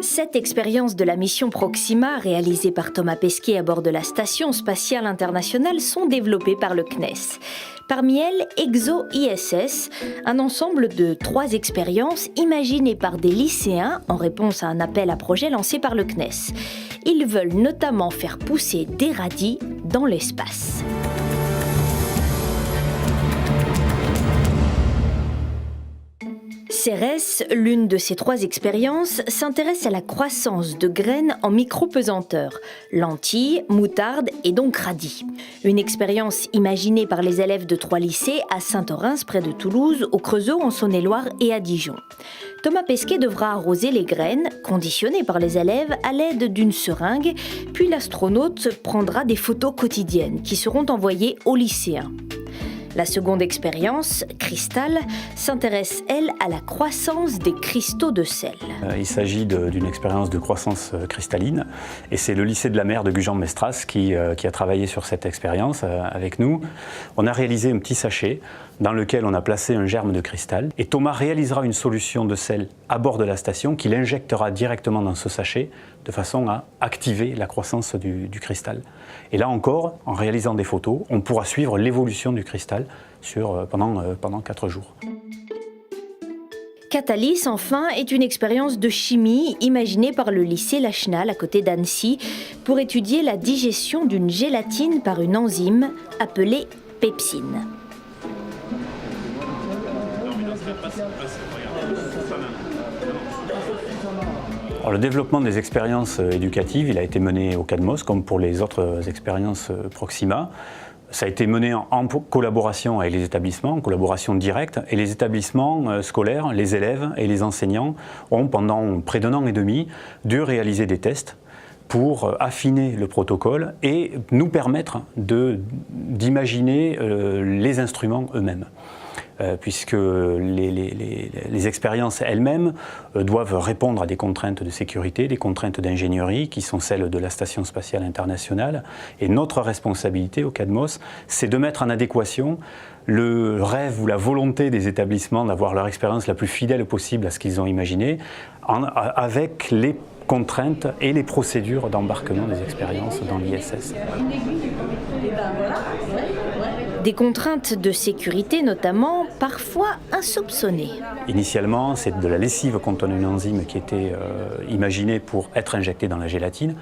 Cette expérience de la mission Proxima, réalisée par Thomas Pesquet à bord de la Station spatiale internationale, sont développées par le CNES. Parmi elles, EXO-ISS, un ensemble de 3 expériences imaginées par des lycéens en réponse à un appel à projet lancé par le CNES. Ils veulent notamment faire pousser des radis dans l'espace. Cérès, l'une de ces 3 expériences, s'intéresse à la croissance de graines en micro-pesanteur, lentilles, moutarde et donc radis. Une expérience imaginée par les élèves de 3 lycées à Saint-Orens, près de Toulouse, au Creusot, en Saône-et-Loire et à Dijon. Thomas Pesquet devra arroser les graines, conditionnées par les élèves, à l'aide d'une seringue, puis l'astronaute prendra des photos quotidiennes qui seront envoyées aux lycéens. La seconde expérience, Cristal, s'intéresse, elle, à la croissance des cristaux de sel. Il s'agit d'une expérience de croissance cristalline et c'est le lycée de la mer de Gujan-Mestras qui a travaillé sur cette expérience avec nous. On a réalisé un petit sachet dans lequel on a placé un germe de cristal et Thomas réalisera une solution de sel à bord de la station qu'il injectera directement dans ce sachet de façon à activer la croissance du cristal. Et là encore, en réalisant des photos, on pourra suivre l'évolution du cristal pendant 4 jours. Catalyse, enfin, est une expérience de chimie imaginée par le lycée Lachenal à côté d'Annecy pour étudier la digestion d'une gélatine par une enzyme appelée pepsine. Alors, le développement des expériences éducatives, il a été mené au CADMOS, comme pour les autres expériences Proxima. Ça a été mené en collaboration avec les établissements, en collaboration directe, et les établissements scolaires, les élèves et les enseignants ont pendant près d'1 an et demi dû réaliser des tests pour affiner le protocole et nous permettre d'imaginer les instruments eux-mêmes. Puisque les expériences elles-mêmes doivent répondre à des contraintes de sécurité, des contraintes d'ingénierie qui sont celles de la Station spatiale internationale. Et notre responsabilité au CADMOS, c'est de mettre en adéquation le rêve ou la volonté des établissements d'avoir leur expérience la plus fidèle possible à ce qu'ils ont imaginé, avec les contraintes et les procédures d'embarquement des expériences dans l'ISS. Des contraintes de sécurité notamment, parfois insoupçonnées. Initialement, c'est de la lessive contenant une enzyme qui était imaginée pour être injectée dans la gélatine,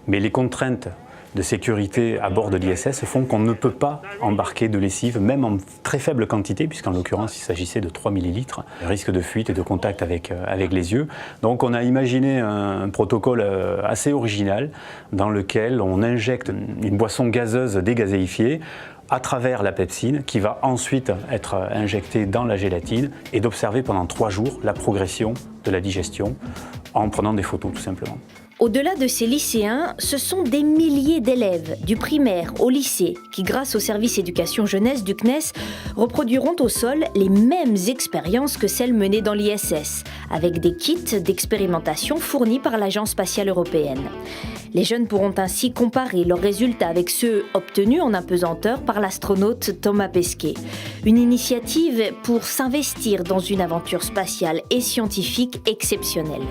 mais les contraintes de sécurité à bord de l'ISS font qu'on ne peut pas embarquer de lessive, même en très faible quantité, puisqu'en l'occurrence il s'agissait de 3 millilitres, risque de fuite et de contact avec les yeux. Donc on a imaginé un protocole assez original dans lequel on injecte une boisson gazeuse dégazéifiée à travers la pepsine qui va ensuite être injectée dans la gélatine et d'observer pendant 3 jours la progression de la digestion en prenant des photos tout simplement. Au-delà de ces lycéens, ce sont des milliers d'élèves, du primaire au lycée, qui grâce au service éducation jeunesse du CNES, reproduiront au sol les mêmes expériences que celles menées dans l'ISS, avec des kits d'expérimentation fournis par l'Agence spatiale européenne. Les jeunes pourront ainsi comparer leurs résultats avec ceux obtenus en apesanteur par l'astronaute Thomas Pesquet. Une initiative pour s'investir dans une aventure spatiale et scientifique exceptionnelle.